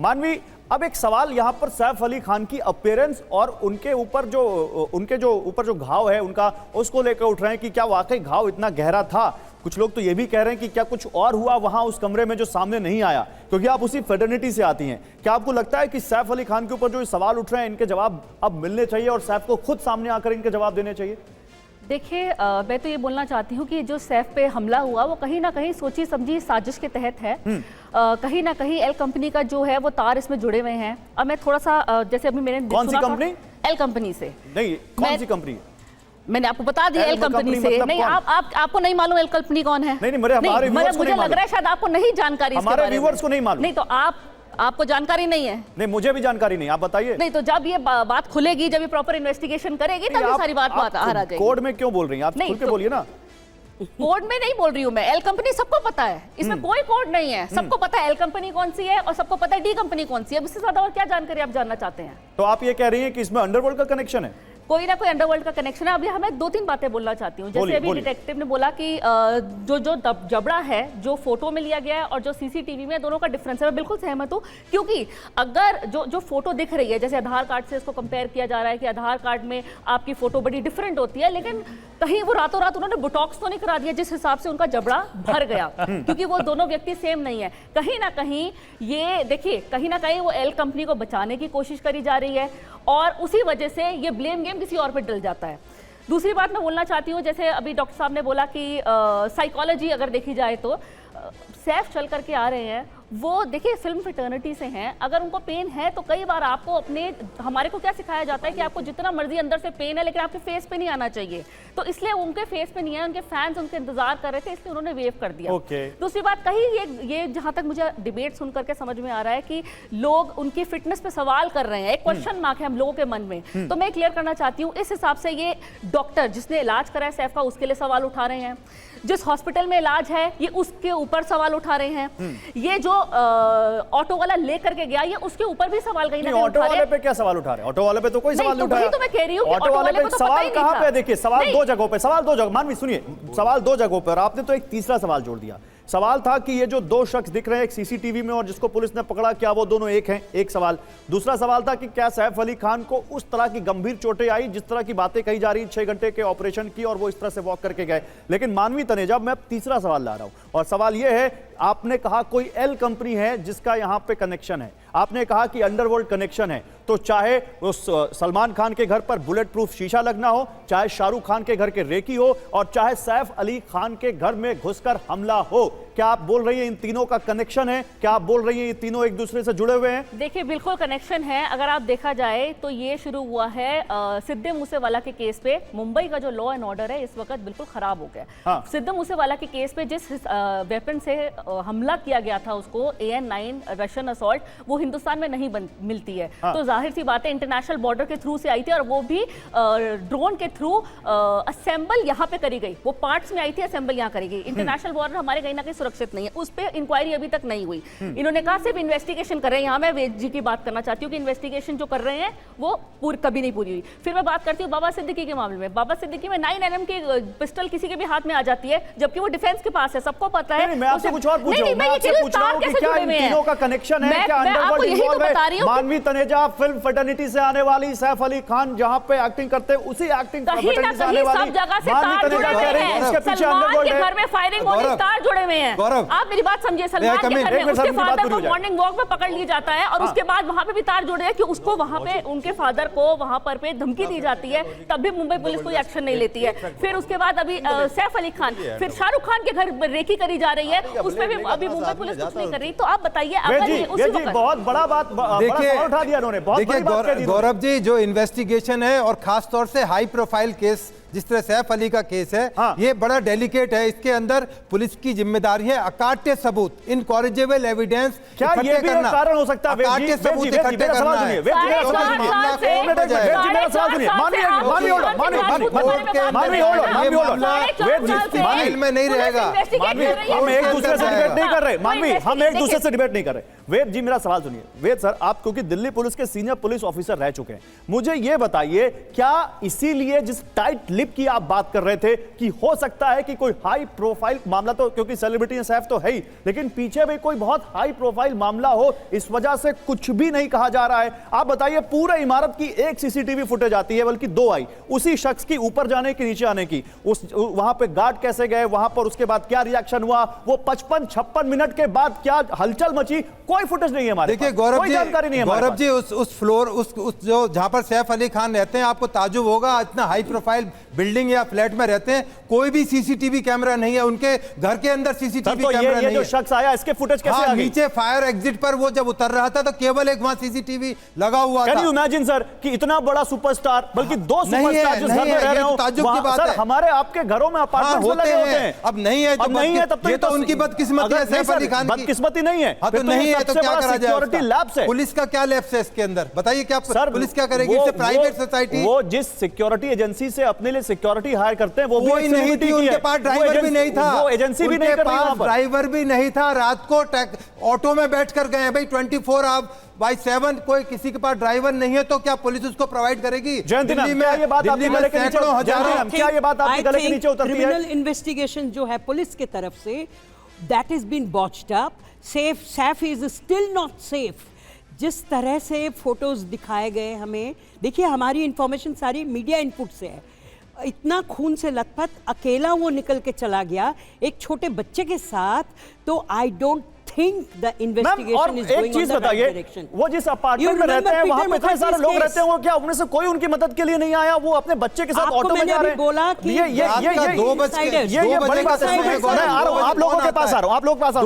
मानवी, अब एक सवाल यहाँ पर सैफ अली खान की अपीयरेंस और उनके ऊपर जो घाव है उनका, उसको लेकर उठ रहे हैं कि क्या वाकई घाव इतना गहरा था। कुछ लोग तो ये भी कह रहे हैं कि क्या कुछ और हुआ वहां उस कमरे में जो सामने नहीं आया, क्योंकि आप उसी फेटर्निटी से आती हैं। क्या आपको लगता है कि सैफ अली खान के ऊपर जो सवाल उठ रहे हैं इनके जवाब अब मिलने चाहिए और सैफ को खुद सामने आकर इनके जवाब देने चाहिए? देखिए, मैं तो ये बोलना चाहती हूँ कि जो सैफ पे हमला हुआ वो कहीं ना कहीं सोची समझी साजिश के तहत है। कहीं ना कहीं एल कंपनी का जो है वो तार इसमें जुड़े हुए हैं। अब मैं थोड़ा सा जैसे अभी मैंने कौन सी कंपनी? एल कंपनी से। नहीं, कौन सी कंपनी? मैंने आपको बता दिया एल कंपनी से। मतलब नहीं, आपको नहीं मालूम एल कंपनी कौन है? नहीं, मुझे लग रहा है शायद आपको नहीं जानकारी, हमारे व्यूअर्स को नहीं मालूम। नहीं तो आपको जानकारी नहीं है? नहीं, मुझे भी जानकारी नहीं, आप बताइए। नहीं तो जब ये बात खुलेगी, जब ये प्रॉपर इन्वेस्टिगेशन करेगी तब ये सारी बात आ जाएगी। कोर्ट में क्यों बोल रही हैं आप? खुल के बोलिए ना। कोड में नहीं बोल रही हूँ मैं, एल कंपनी सबको पता है, इसमें कोई कोड नहीं है। सबको पता है एल कंपनी कौन सी है और सबको पता है डी कंपनी कौन सी है। इससे ज्यादा और क्या जानकारी आप जानना चाहते हैं? तो आप ये कह रही हैं कि इसमें अंडरवर्ल्ड का कनेक्शन है? कोई ना कोई अंडरवर्ल्ड का कनेक्शन है। अभी हमें दो तीन बातें बोलना चाहती हूँ। जैसे अभी डिटेक्टिव ने बोला कि जो जबड़ा है जो फोटो में लिया गया है और जो सीसीटीवी में, दोनों का डिफरेंस है। मैं बिल्कुल सहमत हूँ, क्योंकि अगर जो फोटो दिख रही है, जैसे आधार कार्ड से इसको कंपेयर किया जा रहा है कि आधार कार्ड में आपकी फोटो बड़ी डिफरेंट होती है, लेकिन कहीं वो रातों रात उन्होंने बोटॉक्स तो नहीं करा दिया जिस हिसाब से उनका जबड़ा भर गया, क्योंकि वो दोनों व्यक्ति सेम नहीं है। कहीं ना कहीं ये देखिए, कहीं ना कहीं वो एल कंपनी को बचाने की कोशिश करी जा रही है और उसी वजह से ये ब्लेम गेम किसी और पे डल जाता है। दूसरी बात मैं बोलना चाहती हूँ, जैसे अभी डॉक्टर साहब ने बोला कि साइकोलॉजी अगर देखी जाए तो सैफ चल करके आ रहे हैं, वो देखिए फिल्म फ्रेटर्निटी से हैं। अगर उनको पेन है तो कई बार आपको हमारे को क्या सिखाया जाता है कि आपको जितना मर्जी अंदर से पेन है लेकिन आपके फेस पे नहीं आना चाहिए। तो इसलिए उनके फेस पे नहीं है, उनके फैंस उनके इंतजार कर रहे थे, इसलिए उन्होंने वेव कर दिया। दूसरी बात, कहीं ये जहां तक मुझे डिबेट सुन करके समझ में आ रहा है कि लोग उनकी फिटनेस पे सवाल कर रहे हैं, एक क्वेश्चन मार्क है हम लोगों के मन में। तो मैं क्लियर करना चाहती हूँ, इस हिसाब से ये डॉक्टर जिसने इलाज कराया सैफ का, उसके लिए सवाल उठा रहे हैं। जिस हॉस्पिटल में इलाज है ये उसके ऊपर सवाल उठा रहे हैं। ये जो ऑटो वाला लेकर के गया, ये उसके ऊपर भी सवाल कहीं ना कहीं ऑटो वाले पे क्या सवाल उठा रहे हैं? ऑटो वाले पे तो कोई सवाल नहीं उठाया। तो मैं कह रही हूं कि ऑटो वाले पे सवाल कहां पे? देखिए, सवाल दो जगहों पे, मानवी सुनिए, सवाल दो जगहों पर। आपने तो एक तीसरा सवाल जोड़ दिया। सवाल था कि ये जो दो शख्स दिख रहे हैं एक सीसीटीवी में और जिसको पुलिस ने पकड़ा, क्या वो दोनों एक हैं? एक सवाल। दूसरा सवाल था कि क्या सैफ अली खान को उस तरह की गंभीर चोटें आई जिस तरह की बातें कही जा रही, 6 घंटे के ऑपरेशन की और वो इस तरह से वॉक करके गए। लेकिन मानवी तनेजा, मैं तीसरा सवाल ला रहा हूं और सवाल यह है, आपने कहा कोई एल कंपनी है जिसका यहां पे कनेक्शन है, आपने कहा कि अंडरवर्ल्ड कनेक्शन है, तो चाहे उस सलमान खान के घर पर बुलेट प्रूफ शीशा लगना हो, चाहे शाहरुख खान के घर के रेकी हो और चाहे सैफ अली खान के घर में घुसकर हमला हो, क्या आप बोल रही हैं इन तीनों का कनेक्शन है? क्या आप बोल रही हैं ये तीनों एक दूसरे से जुड़े हुए हैं? देखिए, बिल्कुल कनेक्शन है। अगर आप देखा जाए तो ये शुरू हुआ है सिद्धू मूसेवाला के केस पे। मुंबई का जो लॉ एंड ऑर्डर है इस वक्त बिल्कुल खराब हो गया। सिद्धू मूसेवाला के केस पे जिस वेपन से हमला किया गया था उसको, AN-9 रशियन असॉल्ट, वो हिंदुस्तान में नहीं मिलती है। तो जाहिर सी बात है इंटरनेशनल बॉर्डर के थ्रू से आई थी और वो भी ड्रोन के थ्रू असेंबल यहाँ पे करी गई। वो पार्ट्स में आई थी, असेंबल यहाँ करी गई। इंटरनेशनल बॉर्डर हमारे कहीं ना कहीं सुरक्षित नहीं है, उस पर इंक्वायरी अभी तक नहीं हुई। इन्होंने कहा सिर्फ इन्वेस्टिगेशन कर रहे हैं। यहाँ मैं वेद जी की बात करना चाहती हूँ कि इन्वेस्टिगेशन जो कर रहे हैं वो कभी नहीं पूरी हुई। फिर मैं बात करती हूँ बाबा सिद्दीकी के मामले में। बाबा सिद्दीकी में 9mm की पिस्टल किसी के भी हाथ में आ जाती है, जबकि वो डिफेंस के पास है, सबको पता है। मैं आपसे कुछ और पूछ रहा हूं, मैं आपसे पूछ रहा हूं कि क्या इन तीनों का कनेक्शन है? क्या अंडरवर्ल्ड इन्वॉल्व है? मानवी तनेजा फिल्म फ्रेटर्निटी से आने वाली, सैफ अली खान जहां पे एक्टिंग करते हैं उसी एक्टिंग फ्रेटर्निटी से आने वाली सब जगह से तार जुड़े हुए हैं। उसके पीछे अंडरवर्ल्ड है। घर में फायरिंग होने तार जुड़े हुए हैं। आप मेरी बात समझिए, सलमान के घर में उसके फादर को मॉर्निंग वॉक में पकड़ लिया जाता है और उसके बाद वहां पे भी तार जुड़े हैं कि उसको वहां पे उनके फादर को वहां पर पे धमकी दी जाती है, तब भी मुंबई पुलिस कोई एक्शन नहीं लेती है। फिर उसके बाद अभी सैफ अली खान, फिर शाहरुख खान के घर रेकी करी जा रही है, उसमें भी अभी मुंबई पुलिस कुछ नहीं कर रही। तो आप बताइए, बहुत बड़ा बात उठा दिया उन्होंने। देखिए गौरव जी, जो इन्वेस्टिगेशन है और खास तौर से हाई प्रोफाइल केस जिस तरह सैफ अली का केस है, ये बड़ा डेलिकेट है। इसके अंदर पुलिस की जिम्मेदारी है अकाट्य सबूत, इनकॉरिजेबल एविडेंस इकट्ठे करना। कारण हो सकता है अकाट्य सबूत इकट्ठे करना है। में नहीं रहेगा। हम एक दूसरे से डिबेट नहीं कर रहे मानवी, हम एक दूसरे से डिबेट नहीं कर रहे। वेद जी, मेरा सवाल सुनिए। वेद सर, आप क्योंकि दिल्ली पुलिस के सीनियर पुलिस ऑफिसर रह चुके हैं, मुझे यह बताइए, क्या इसीलिए जिस टाइट लिप क्लिप की आप बात कर रहे थे कि हो सकता है कि कोई हाई प्रोफाइल मामला, तो क्योंकि सेलिब्रिटी सैफ तो है ही, लेकिन पीछे भी कोई बहुत हाई प्रोफाइल मामला हो, इस वजह से कुछ भी नहीं कहा जा रहा है। आप बताइए, पूरे इमारत की एक सीसीटीवी फुटेज आती है, बल्कि 2 आई, उसी शख्स की ऊपर जाने की नीचे आने की, उस वहां पे गार्ड कैसे गए वहां पर, उसके बाद क्या रिएक्शन हुआ, वो 55-56 मिनट के बाद क्या हलचल मची, कोई फुटेज नहीं है हमारे देखिए पास, गौरव कोई जी, जानकारी नहीं है हमारे गौरव पास। जी उस फ्लोर उस जो जहां पर सैफ अली खान रहते हैं, आपको ताजुब होगा, इतना हाई प्रोफाइल बिल्डिंग या फ्लैट में रहते हैं, कोई भी सीसीटीवी कैमरा नहीं है, उनके घर के अंदर सीसीटीवी तो कैमरा ये नहीं जो है। शख्स आया, इसके फुटेज कैसे आ गई? नीचे फायर एग्जिट पर वो जब उतर रहा था तो केवल एक वहां सीसीटीवी लगा हुआ था। कैन यू इमेजिन सर कि इतना बड़ा सुपरस्टार, बल्कि 2 सुपरस्टार जिस घर में रह रहे हो, ताज्जुब की बात सर है। हमारे आपके घरों में अपार्टमेंट्स लगे होते हैं, अब नहीं है, अब नहीं है, तब तो ये तो उनकी बदकिस्मती है सैफ अली खान की। बदकिस्मती नहीं है, हाँ तो नहीं है तो क्या करा जाए? सिक्योरिटी लैब्स है, पुलिस का क्या लैब्स है इसके अंदर, बताइए क्या सर पुलिस क्या करेगी? इससे प्राइवेट सोसाइटी, वो जिस सिक्योरिटी एजेंसी से अपने लिए सिक्योरिटी हायर करते हैं, वो भी कोई नहीं थी, उनके पास ड्राइवर भी नहीं था, वो एजेंसी भी नहीं कर रही वहां पर, ड्राइवर भी नहीं था, रात को ऑटो में बैठ कर गए भाई, 24/7 कोई किसी के पास ड्राइवर नहीं है तो क्या पुलिस उसको प्रोवाइड करेगी? जयंती मैम, क्या ये बात आपके गले के नीचे, जयंती मैम, क्या ये बात आपके गले के नीचे उतरती है? क्रिमिनल इन्वेस्टिगेशन जो है पुलिस की तरफ से, that is been botched up. Saif is still not safe. जिस तरह से फोटोज दिखाए गए हमें, देखिए हमारी इंफॉर्मेशन सारी मीडिया इनपुट से है, इतना खून से लथपथ अकेला वो निकल के चला गया एक छोटे बच्चे के साथ, तो I don't think the investigation is going in the right direction. वो जिस अपार्टमेंट में रहते हैं वहां पे इतने सारे लोग रहते हैं, क्या उनमें से कोई उनकी मदद के लिए नहीं आया? वो अपने बच्चे के साथ ऑटो में जा रहे हैं। बोला कि ये बड़ी बात है, आप लोगों के पास आ रहा हूं, आप लोगों के पास आ रहा हूं।